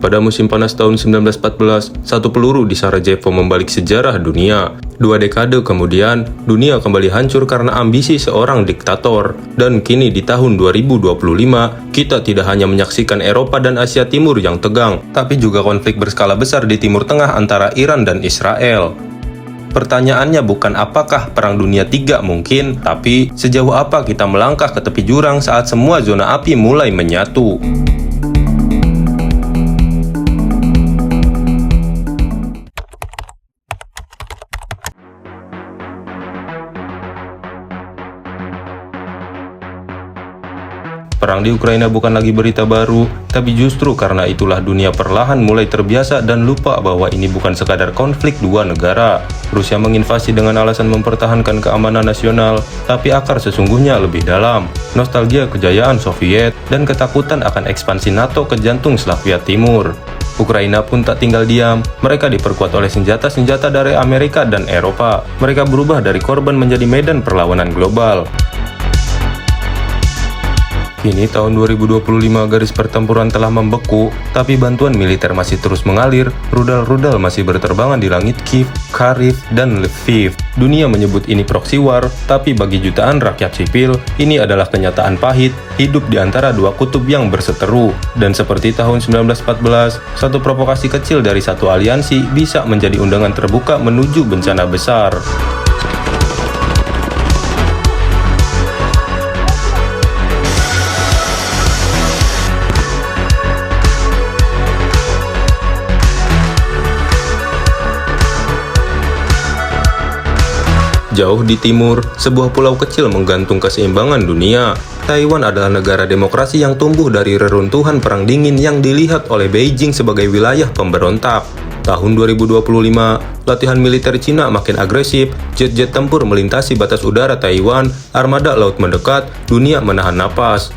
Pada musim panas tahun 1914, satu peluru di Sarajevo membalik sejarah dunia. 2 dekade kemudian, dunia kembali hancur karena ambisi seorang diktator. Dan kini di tahun 2025, kita tidak hanya menyaksikan Eropa dan Asia Timur yang tegang, tapi juga konflik berskala besar di Timur Tengah antara Iran dan Israel. Pertanyaannya bukan apakah Perang Dunia III mungkin, tapi sejauh apa kita melangkah ke tepi jurang saat semua zona api mulai menyatu. Perang di Ukraina bukan lagi berita baru, tapi justru karena itulah dunia perlahan mulai terbiasa dan lupa bahwa ini bukan sekadar konflik dua negara. Rusia menginvasi dengan alasan mempertahankan keamanan nasional, tapi akar sesungguhnya lebih dalam. Nostalgia kejayaan Soviet dan ketakutan akan ekspansi NATO ke jantung Slavia Timur. Ukraina pun tak tinggal diam, mereka diperkuat oleh senjata-senjata dari Amerika dan Eropa. Mereka berubah dari korban menjadi medan perlawanan global. Kini tahun 2025 garis pertempuran telah membeku, tapi bantuan militer masih terus mengalir, rudal-rudal masih berterbangan di langit Kiev, Kharkiv, dan Lviv. Dunia menyebut ini proxy war, tapi bagi jutaan rakyat sipil, ini adalah kenyataan pahit, hidup di antara dua kutub yang berseteru. Dan seperti tahun 1914, satu provokasi kecil dari satu aliansi bisa menjadi undangan terbuka menuju bencana besar. Jauh di timur, sebuah pulau kecil menggantung keseimbangan dunia. Taiwan adalah negara demokrasi yang tumbuh dari reruntuhan Perang Dingin yang dilihat oleh Beijing sebagai wilayah pemberontak. Tahun 2025, latihan militer Cina makin agresif, jet-jet tempur melintasi batas udara Taiwan, armada laut mendekat, dunia menahan napas.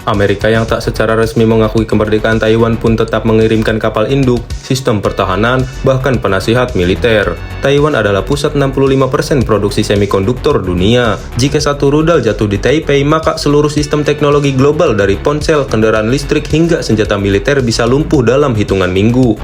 Amerika yang tak secara resmi mengakui kemerdekaan Taiwan pun tetap mengirimkan kapal induk, sistem pertahanan, bahkan penasihat militer. Taiwan adalah pusat 65% produksi semikonduktor dunia. Jika satu rudal jatuh di Taipei, maka seluruh sistem teknologi global dari ponsel, kendaraan listrik, hingga senjata militer bisa lumpuh dalam hitungan minggu.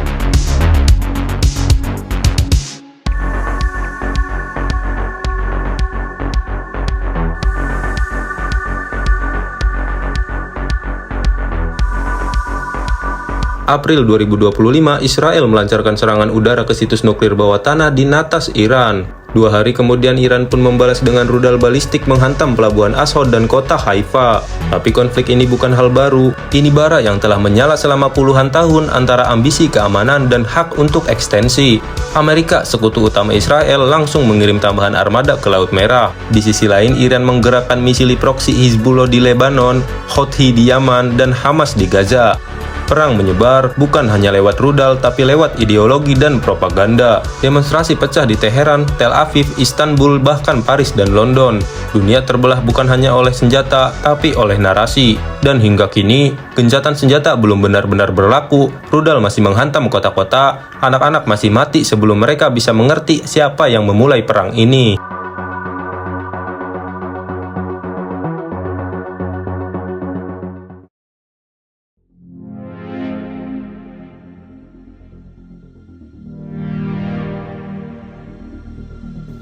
April 2025, Israel melancarkan serangan udara ke situs nuklir bawah tanah di Natas, Iran. 2 hari kemudian, Iran pun membalas dengan rudal balistik menghantam pelabuhan Ashdod dan kota Haifa. Tapi konflik ini bukan hal baru. Ini bara yang telah menyala selama puluhan tahun antara ambisi keamanan dan hak untuk ekstensi. Amerika, sekutu utama Israel, langsung mengirim tambahan armada ke Laut Merah. Di sisi lain, Iran menggerakkan misili proksi Hizbullah di Lebanon, Houthi di Yaman, dan Hamas di Gaza. Perang menyebar bukan hanya lewat rudal, tapi lewat ideologi dan propaganda. Demonstrasi pecah di Teheran, Tel Aviv, Istanbul, bahkan Paris dan London. Dunia terbelah bukan hanya oleh senjata, tapi oleh narasi. Dan hingga kini, gencatan senjata belum benar-benar berlaku. Rudal masih menghantam kota-kota, anak-anak masih mati sebelum mereka bisa mengerti siapa yang memulai perang ini.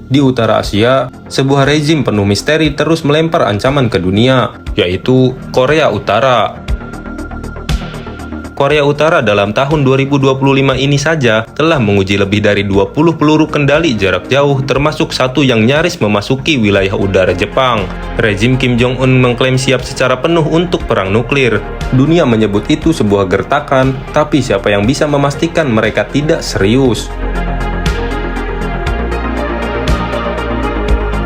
Di utara Asia, sebuah rezim penuh misteri terus melempar ancaman ke dunia, yaitu Korea Utara. Korea Utara dalam tahun 2025 ini saja telah menguji lebih dari 20 peluru kendali jarak jauh, termasuk satu yang nyaris memasuki wilayah udara Jepang. Rezim Kim Jong-un mengklaim siap secara penuh untuk perang nuklir. Dunia menyebut itu sebuah gertakan, tapi siapa yang bisa memastikan mereka tidak serius?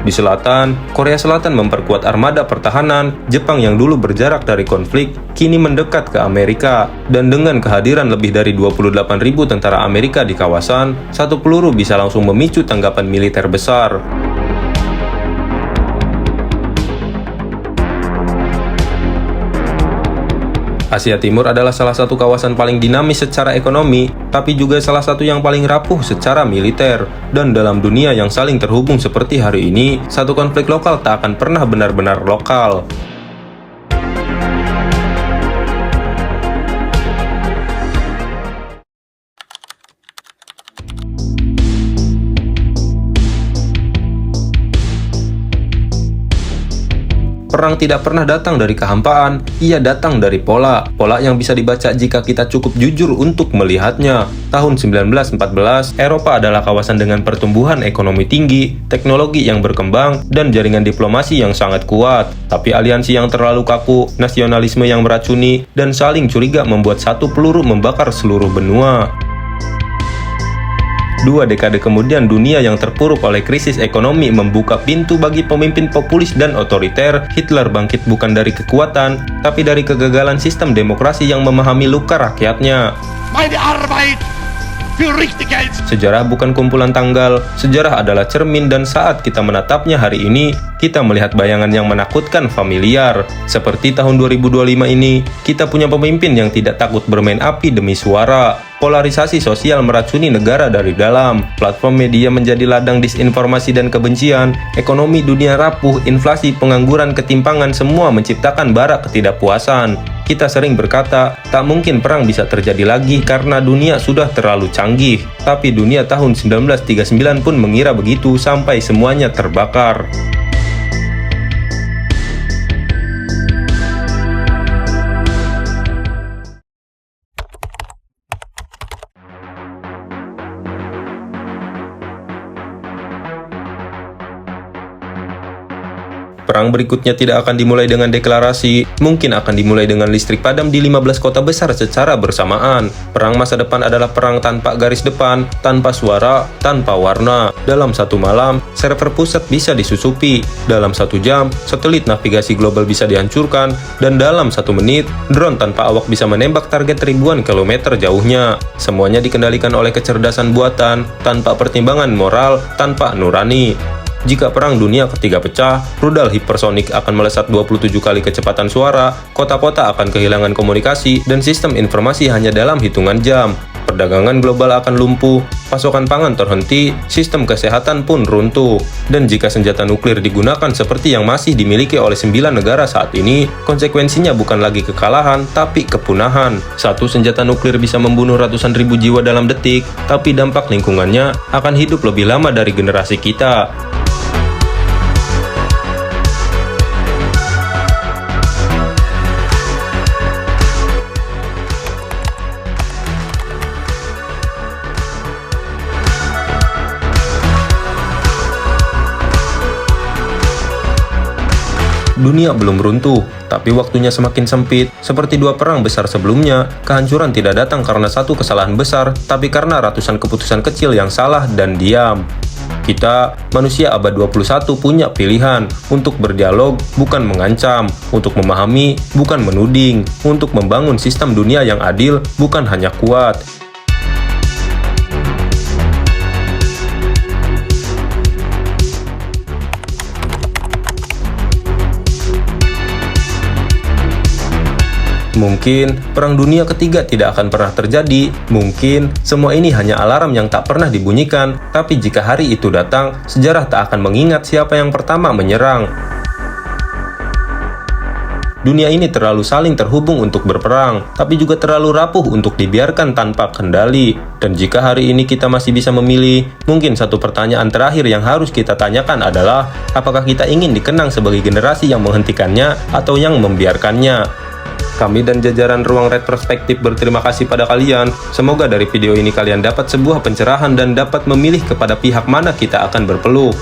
Di selatan, Korea Selatan memperkuat armada pertahanan. Jepang yang dulu berjarak dari konflik, kini mendekat ke Amerika. Dan dengan kehadiran lebih dari 28.000 tentara Amerika di kawasan, satu peluru bisa langsung memicu tanggapan militer besar. Asia Timur adalah salah satu kawasan paling dinamis secara ekonomi, tapi juga salah satu yang paling rapuh secara militer. Dan dalam dunia yang saling terhubung seperti hari ini, satu konflik lokal tak akan pernah benar-benar lokal. Perang tidak pernah datang dari kehampaan, ia datang dari pola. Pola yang bisa dibaca jika kita cukup jujur untuk melihatnya. Tahun 1914, Eropa adalah kawasan dengan pertumbuhan ekonomi tinggi, teknologi yang berkembang, dan jaringan diplomasi yang sangat kuat. Tapi aliansi yang terlalu kaku, nasionalisme yang meracuni, dan saling curiga membuat satu peluru membakar seluruh benua. 2 dekade kemudian, dunia yang terpuruk oleh krisis ekonomi membuka pintu bagi pemimpin populis dan otoriter. Hitler bangkit bukan dari kekuatan, tapi dari kegagalan sistem demokrasi yang memahami luka rakyatnya. Sejarah bukan kumpulan tanggal, sejarah adalah cermin, dan saat kita menatapnya hari ini, kita melihat bayangan yang menakutkan familiar. Seperti tahun 2025 ini, kita punya pemimpin yang tidak takut bermain api demi suara. Polarisasi sosial meracuni negara dari dalam. Platform media menjadi ladang disinformasi dan kebencian. Ekonomi dunia rapuh, inflasi, pengangguran, ketimpangan, semua menciptakan bara ketidakpuasan. Kita sering berkata, tak mungkin perang bisa terjadi lagi karena dunia sudah terlalu canggih. Tapi dunia tahun 1939 pun mengira begitu sampai semuanya terbakar. Perang berikutnya tidak akan dimulai dengan deklarasi, mungkin akan dimulai dengan listrik padam di 15 kota besar secara bersamaan. Perang masa depan adalah perang tanpa garis depan, tanpa suara, tanpa warna. Dalam satu malam, server pusat bisa disusupi. Dalam 1 jam, satelit navigasi global bisa dihancurkan. Dan dalam 1 menit, drone tanpa awak bisa menembak target ribuan kilometer jauhnya. Semuanya dikendalikan oleh kecerdasan buatan, tanpa pertimbangan moral, tanpa nurani. Jika Perang Dunia Ketiga pecah, rudal hipersonik akan melesat 27 kali kecepatan suara, kota-kota akan kehilangan komunikasi, dan sistem informasi hanya dalam hitungan jam. Perdagangan global akan lumpuh, pasokan pangan terhenti, sistem kesehatan pun runtuh. Dan jika senjata nuklir digunakan seperti yang masih dimiliki oleh 9 negara saat ini, konsekuensinya bukan lagi kekalahan, tapi kepunahan. Satu senjata nuklir bisa membunuh ratusan ribu jiwa dalam detik, tapi dampak lingkungannya akan hidup lebih lama dari generasi kita. Dunia belum runtuh, tapi waktunya semakin sempit. Seperti 2 perang besar sebelumnya, kehancuran tidak datang karena satu kesalahan besar, tapi karena ratusan keputusan kecil yang salah dan diam. Kita, manusia abad 21, punya pilihan untuk berdialog, bukan mengancam, untuk memahami, bukan menuding, untuk membangun sistem dunia yang adil, bukan hanya kuat. Mungkin Perang Dunia Ketiga tidak akan pernah terjadi, mungkin semua ini hanya alarm yang tak pernah dibunyikan, tapi jika hari itu datang, sejarah tak akan mengingat siapa yang pertama menyerang. Dunia ini terlalu saling terhubung untuk berperang, tapi juga terlalu rapuh untuk dibiarkan tanpa kendali. Dan jika hari ini kita masih bisa memilih, mungkin satu pertanyaan terakhir yang harus kita tanyakan adalah, apakah kita ingin dikenang sebagai generasi yang menghentikannya atau yang membiarkannya? Kami dan jajaran Ruang Retrospektif berterima kasih pada kalian. Semoga dari video ini kalian dapat sebuah pencerahan dan dapat memilih kepada pihak mana kita akan berpeluk.